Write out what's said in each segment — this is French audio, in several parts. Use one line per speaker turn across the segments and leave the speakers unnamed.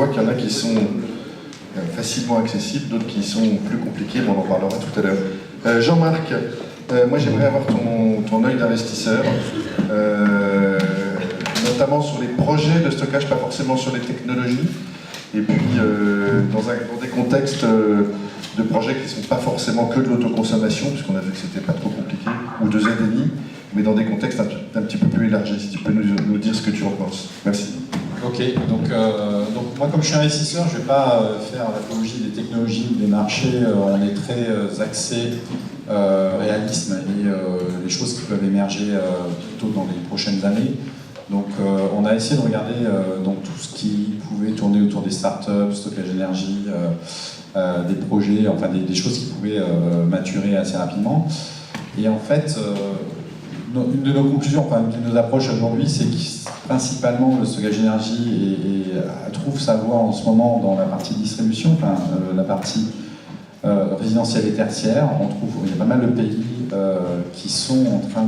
voit qu'il y en a qui sont facilement accessibles, d'autres qui sont plus compliqués, mais on en parlera tout à l'heure. Jean-Marc, moi j'aimerais avoir ton œil d'investisseur, notamment sur les projets de stockage, pas forcément sur les technologies, et puis dans des contextes de projets qui ne sont pas forcément que de l'autoconsommation, puisqu'on a vu que c'était pas trop compliqué, ou de ZNI, mais dans des contextes un petit peu plus élargis. Si tu peux nous dire ce que tu en penses. Merci.
Ok, donc moi comme je suis investisseur, je ne vais pas faire l'apologie des technologies ou des marchés, on est très axé réalisme et les choses qui peuvent émerger plutôt dans les prochaines années. Donc on a essayé de regarder donc, tout ce qui pouvait tourner autour des startups, stockage d'énergie, des projets, enfin des choses qui pouvaient maturer assez rapidement. Et en fait, une de nos conclusions, enfin une de nos approches aujourd'hui, c'est que principalement le stockage d'énergie trouve sa voie en ce moment dans la partie distribution, enfin la partie résidentielle et tertiaire. Il y a pas mal de pays qui sont en train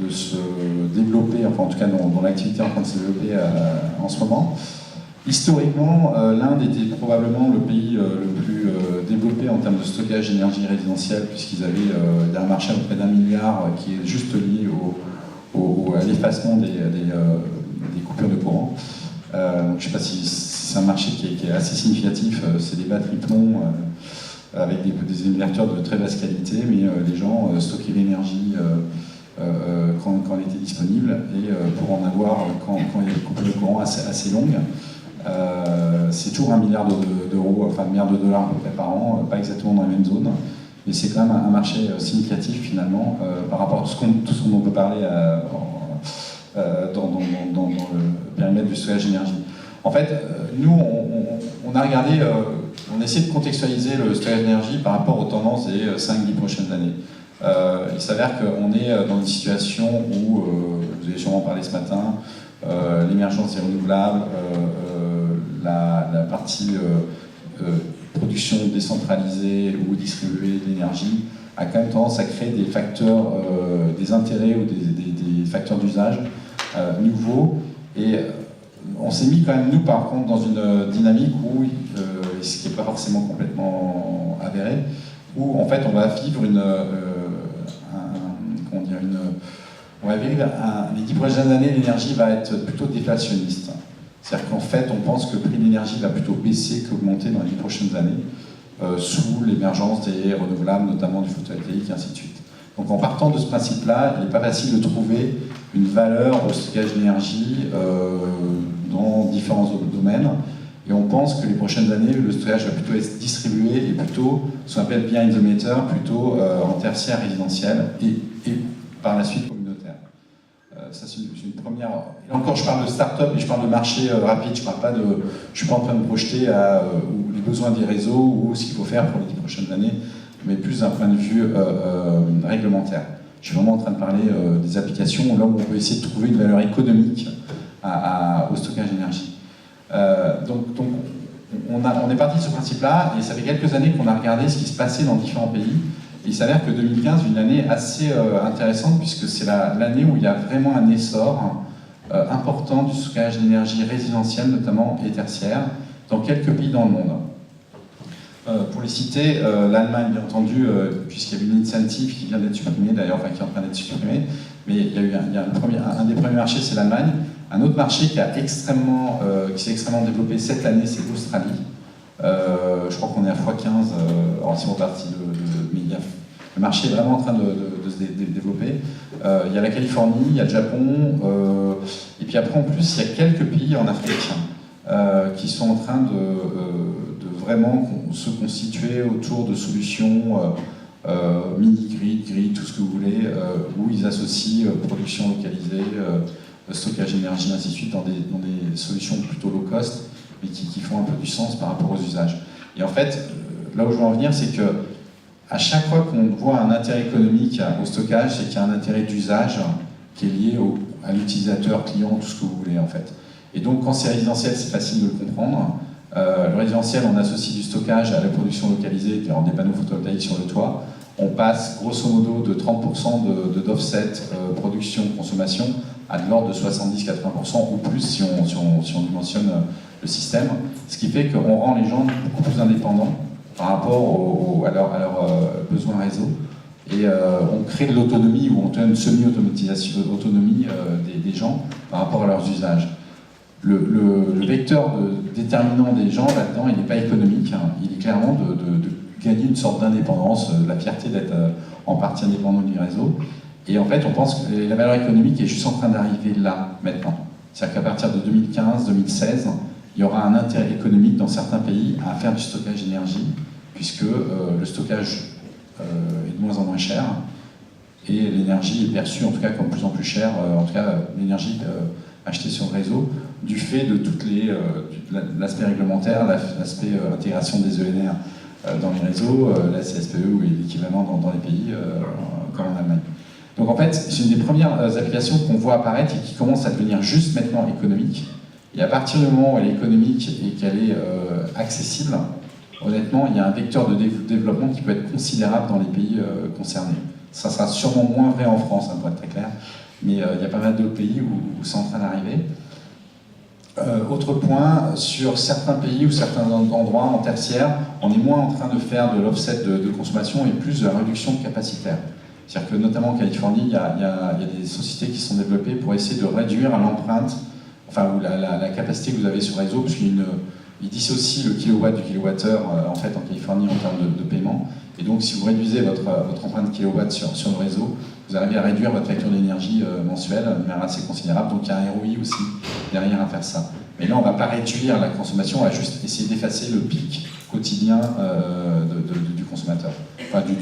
de se développer, enfin en tout cas dont l'activité est en train de se développer en ce moment. Historiquement, l'Inde était probablement le pays le plus développé en termes de stockage d'énergie résidentielle, puisqu'ils avaient il y a un marché à peu près d'1 milliard qui est juste lié à l'effacement des coupures de courant. Donc, je ne sais pas si c'est un marché qui est assez significatif, c'est des batteries plomb avec des inverteurs de très basse qualité, mais les gens stockaient l'énergie quand elle était disponible et pour en avoir quand il y a des coupures de courant assez longues. C'est toujours 1 milliard d'euros, enfin 1 milliard de dollars à peu près par an, pas exactement dans les mêmes zones, mais c'est quand même un marché significatif finalement par rapport à tout ce qu'on peut parler dans le périmètre du stockage d'énergie. En fait, nous, on a regardé, on a essayé de contextualiser le stockage d'énergie par rapport aux tendances des 5-10 prochaines années. Il s'avère qu'on est dans une situation où, vous avez sûrement parlé ce matin, l'émergence des renouvelables, la partie production décentralisée ou distribuée d'énergie a quand même tendance à créer des facteurs, des intérêts ou des facteurs d'usage nouveaux. Et on s'est mis quand même, nous, par contre, dans une dynamique où, ce qui n'est pas forcément complètement avéré, où en fait on va vivre les 10 prochaines années, l'énergie va être plutôt déflationniste. C'est-à-dire qu'en fait, on pense que le prix de l'énergie va plutôt baisser qu'augmenter dans les 10 prochaines années, sous l'émergence des renouvelables, notamment du photovoltaïque, et ainsi de suite. Donc en partant de ce principe-là, il n'est pas facile de trouver une valeur au stockage d'énergie dans différents domaines. Et on pense que les prochaines années, le stockage va plutôt être distribué et plutôt, ce qu'on appelle behind the meter, plutôt en tertiaire résidentiel et par la suite communautaire. Ça, c'est une première. Et là encore, je parle de start-up et je parle de marché rapide. Je ne suis pas en train de me projeter à les besoins des réseaux ou ce qu'il faut faire pour les 10 prochaines années, mais plus d'un point de vue réglementaire. Je suis vraiment en train de parler des applications là où on peut essayer de trouver une valeur économique au stockage d'énergie. Donc on est parti de ce principe-là et ça fait quelques années qu'on a regardé ce qui se passait dans différents pays. Et il s'avère que 2015 est une année assez intéressante puisque c'est l'année où il y a vraiment un essor important du stockage d'énergie résidentielle notamment et tertiaire dans quelques pays dans le monde. Pour les citer, l'Allemagne bien entendu, puisqu'il y a eu une incentive qui vient d'être supprimée d'ailleurs, enfin qui est en train d'être supprimée, mais il y a un des premiers marchés c'est l'Allemagne. Un autre marché qui s'est extrêmement développé cette année, c'est l'Australie. Je crois qu'on est à x15, alors c'est reparti mais le marché est vraiment en train de se développer. Il y a la Californie, il y a le Japon, et puis après en plus il y a quelques pays en Afrique qui sont en train de vraiment se constituer autour de solutions mini-grid, tout ce que vous voulez, où ils associent production localisée, stockage d'énergie, ainsi de suite, dans des solutions plutôt low cost, mais qui font un peu du sens par rapport aux usages. Et en fait, là où je veux en venir, c'est que à chaque fois qu'on voit un intérêt économique au stockage, c'est qu'il y a un intérêt d'usage qui est lié à l'utilisateur, client, tout ce que vous voulez en fait. Et donc quand c'est résidentiel, c'est facile de le comprendre. Le résidentiel, on associe du stockage à la production localisée, des panneaux photovoltaïques sur le toit. On passe grosso modo de 30% d'offset production-consommation à de l'ordre de 70-80% ou plus si on dimensionne le système, ce qui fait qu'on rend les gens beaucoup plus indépendants par rapport à leurs besoins réseau. Et on crée de l'autonomie ou on donne une semi-autonomie des gens par rapport à leurs usages. Le vecteur déterminant des gens là-dedans, il n'est pas économique, hein. Il est clairement de gagner une sorte d'indépendance, la fierté d'être en partie indépendant du réseau. Et en fait, on pense que la valeur économique est juste en train d'arriver là, maintenant. C'est-à-dire qu'à partir de 2015-2016, il y aura un intérêt économique dans certains pays à faire du stockage d'énergie, puisque le stockage est de moins en moins cher, et l'énergie est perçue en tout cas comme de plus en plus chère, en tout cas l'énergie achetée sur le réseau, du fait de l'aspect réglementaire, l'aspect intégration des ENR dans les réseaux, la CSPE ou l'équivalent dans les pays comme en Allemagne. Donc en fait, c'est une des premières applications qu'on voit apparaître et qui commence à devenir juste maintenant économique. Et à partir du moment où elle est économique et qu'elle est accessible, honnêtement, il y a un vecteur de développement qui peut être considérable dans les pays concernés. Ça sera sûrement moins vrai en France, hein, pour être très clair, mais il y a pas mal d'autres pays où c'est en train d'arriver. Autre point, sur certains pays ou certains endroits en tertiaire, on est moins en train de faire de l'offset de consommation et plus de la réduction capacitaire. C'est-à-dire que notamment en Californie, il y a des sociétés qui sont développées pour essayer de réduire l'empreinte, enfin ou la capacité que vous avez sur le réseau, parce qu'il dissocie le kilowatt du kilowattheure en fait en Californie en termes de paiement. Et donc si vous réduisez votre empreinte kilowatt sur le réseau, vous arrivez à réduire votre facture d'énergie mensuelle de manière assez considérable. Donc il y a un ROI aussi derrière à faire ça. Mais là on ne va pas réduire la consommation, on va juste essayer d'effacer le pic quotidien du consommateur, enfin du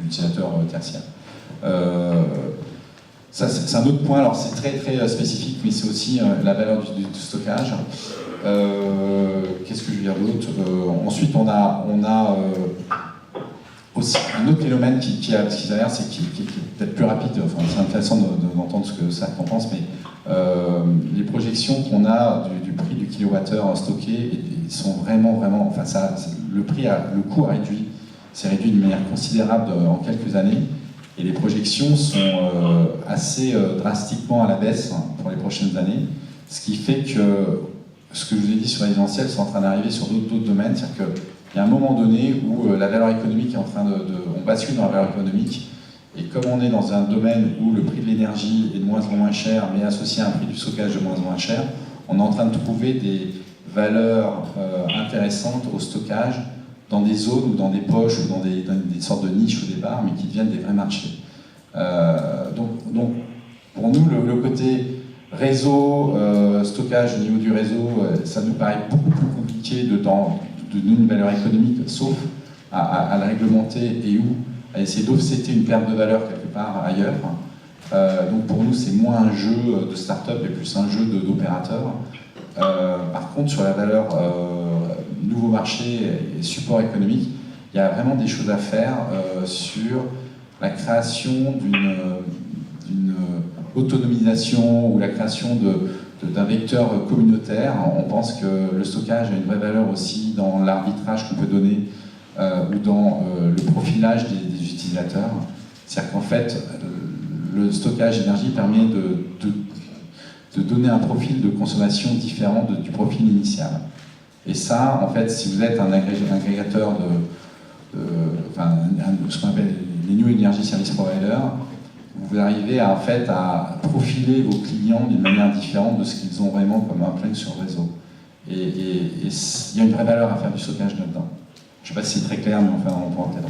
utilisateur tertiaire. Ça, c'est un autre point, alors c'est très très spécifique, mais c'est aussi la valeur du stockage. Qu'est-ce que je veux dire d'autre? Ensuite, on a aussi un autre phénomène qui s'avère, c'est qui est peut-être plus rapide, enfin, c'est intéressant d'entendre ce que ça qu'on pense, mais les projections qu'on a du prix du kilowattheure stocké sont vraiment, enfin le coût s'est réduit de manière considérable en quelques années, et les projections sont assez drastiquement à la baisse pour les prochaines années, ce qui fait que ce que je vous ai dit sur les résidentiels, c'est en train d'arriver sur d'autres domaines, c'est-à-dire qu'il y a un moment donné où la valeur économique est en train on bascule dans la valeur économique, et comme on est dans un domaine où le prix de l'énergie est de moins en moins cher, mais associé à un prix du stockage de moins en moins cher, on est en train de trouver des valeurs intéressantes au stockage dans des zones ou dans des poches ou dans des sortes de niches ou des bars, mais qui deviennent des vrais marchés. Donc pour nous, le côté réseau, stockage au niveau du réseau, ça nous paraît beaucoup plus compliqué de donner une valeur économique, sauf à la réglementer et ou à essayer d'offsetter une perte de valeur quelque part ailleurs. Donc pour nous, c'est moins un jeu de start-up et plus un jeu d'opérateur. Par contre, sur la valeur nouveau marché et support économique, il y a vraiment des choses à faire sur la création d'une autonomisation ou la création d'un vecteur communautaire. On pense que le stockage a une vraie valeur aussi dans l'arbitrage qu'on peut donner ou dans le profilage des utilisateurs. C'est-à-dire qu'en fait, le stockage d'énergie permet de donner un profil de consommation différent du profil initial. Et ça, en fait, si vous êtes un agrégateur ce qu'on appelle les New Energy Service Providers, vous arrivez en fait à profiler vos clients d'une manière différente de ce qu'ils ont vraiment comme un plug sur le réseau. Et il y a une vraie valeur à faire du stockage là-dedans. Je ne sais pas si c'est très clair, mais enfin, on pourra peut-être